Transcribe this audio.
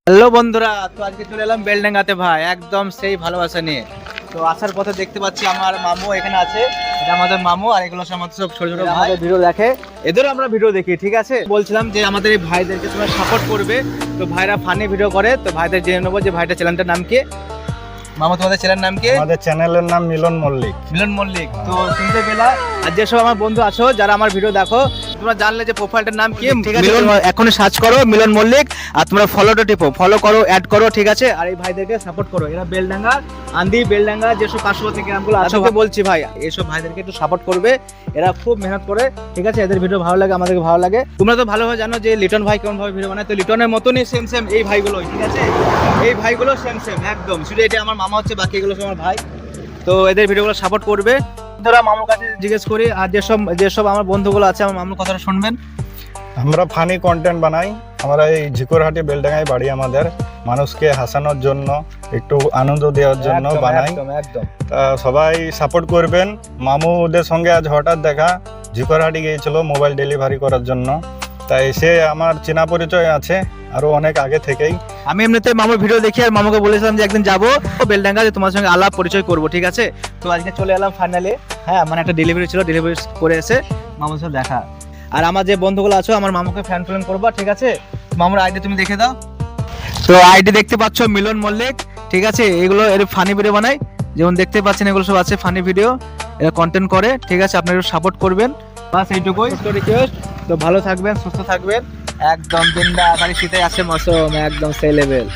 Hello বন্ধুরা, তো আজকে চলে এলাম বেলডাঙ্গাতে ভাই, একদম সেই ভালোবাসা নিয়ে। তো আসার পথে দেখতে পাচ্ছি আমার মামু এখানে আছে। এটা আমাদের মামু, আর এগুলো আমাদের সব ছোট ছোট ভাই ভিডিও দেখে, এদেরও আমরা ভিডিও দেখি। ঠিক আছে, বলছিলাম যে আমাদের এই ভাইদেরকে তোমরা সাপোর্ট করবে। তো ভাইরা ফানি ভিডিও করে, তো ভাইদের জেনে নেবো যে ভাইটার চ্যানেলটার নাম কি। মামা, তোমাদের চ্যানেলের নাম কি? আমাদের চ্যানেলের নাম মিলন মল্লিক। মিলন মল্লিক। তো শুনতে পেলা, আর যেসব আমার বন্ধু আছো যারা আমার ভিডিও দেখো, তোমরা জানলে যে প্রোফাইলটার নাম কি। ঠিক আছে, এখনই সার্চ করো মিলন মল্লিক, আর তোমরা ফলোটা টিপো, ফলো করো, অ্যাড করো। ঠিক আছে, আর এই ভাইদেরকে সাপোর্ট করো। এরা বেলডাঙ্গা, আন্দি, বেলডাঙ্গা যেসব পার্শ্ববর্তী গ্রামগুলো আছে, বলছি ভাই এইসব ভাইদেরকে একটু সাপোর্ট করবে। এরা খুব মেহনত করে। ঠিক আছে, এদের ভিডিও ভালো লাগে, আমাদেরকে ভালো লাগে। তোমরা তো ভালোভাবে জানো যে লিটন ভাই কেমন ভাবে ভিডিও বানায়। তো লিটনের মতনই সেম সেম এই ভাইগুলো। ঠিক আছে, এই ভাইগুলো সেম সেম একদম। শুধু এটা আমার মামা হচ্ছে, বাকি এগুলো আমার ভাই। তো এদের ভিডিওগুলো সাপোর্ট করবে। ধরো মামুর কাছে জিজ্ঞেস করি, আর যেসব আমার বন্ধুগুলো আছে, আমার মামুর কথাটা শুনবেন। আমরা ফানি কন্টেন্ট বানাই। আমরা এই ঝিকরহাটি বেলডাঙ্গায় বাড়ি আমাদের। মানুষকে হাসানোর জন্য, একটু আনন্দ দেওয়ার জন্য বানাই। একদম। তা সবাই সাপোর্ট করবেন। মামু ওদের সঙ্গে আজ হঠাৎ দেখা, ঝিকরহাটি গিয়েছিল মোবাইল ডেলিভারি করার জন্য। তাই সে আমার চেনা পরিচয় আছে আরো অনেক আগে থেকেই। আমি এমনিতে মামুর ভিডিও দেখি, আর মামুকে বলেছিলাম যে একদিন যাবো বেলডাঙ্গা, যে তোমার সঙ্গে আলাপ পরিচয় করবো। ঠিক আছে, তো আজকে চলে এলাম ফাইনালে। হ্যাঁ, মানে একটা ডেলিভারি ছিল, ডেলিভারি করে এসে মামুর সাথে দেখা। আর আমার যে বন্ধুগুলো আছো, আমার মামুকে ফ্যান ফ্যান করবা। ঠিক আছে, মামুর আইডি তুমি দেখে দাও। তো আইডি দেখতে পাচ্ছ মিলন মল্লিক। ঠিক আছে, এগুলো এর ফানি ভিডিও বানাই, যেমন দেখতে পাচ্ছেন এগুলো সব আছে ফানি ভিডিও, এরা কন্টেন্ট করে। ঠিক আছে, আপনারা একটু সাপোর্ট করবেন, বাস এইটুকুই রিকোয়েস্ট। তো ভালো থাকবেন, সুস্থ থাকবেন, একদম বিন্দাস। আর শীতে আসে মৌসুম, একদম সেই লেভেল।